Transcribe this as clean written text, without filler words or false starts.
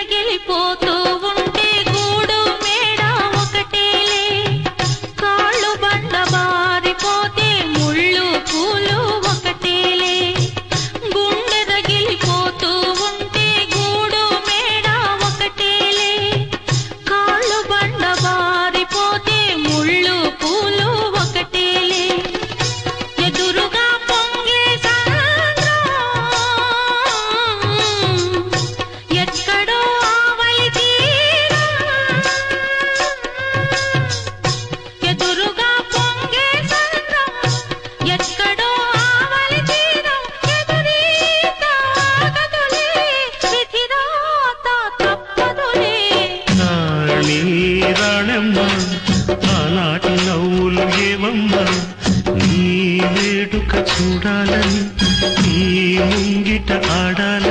రగిలిపోతూ ఉంటే గూడు మేడ ఒకటేలే కాళ్ళు బండ బారిపోతే ముళ్ళు పూలు ఒకటేలే గుండె రగిలిపోతూ ఉంటే గూడు మేడ ఒకటేలే కాళ్ళు బండ బారిపోతే ముళ్ళు పూలు ఒకటేలే ఎదురుగా పొంగే ఎక్కడో ఆవలి తీరం ఎదురుగా పొంగే సంద్రం ఎక్కడో ఆవలి తీరం ఎదురీత ఆగదులే విధిరాత తప్పదులే నాళీ రాణమ్మ ఆనాటి నవ్వులు ఏవమ్మ నీ వేడుక చూడాలని నీ ముంగిట ఆడాలని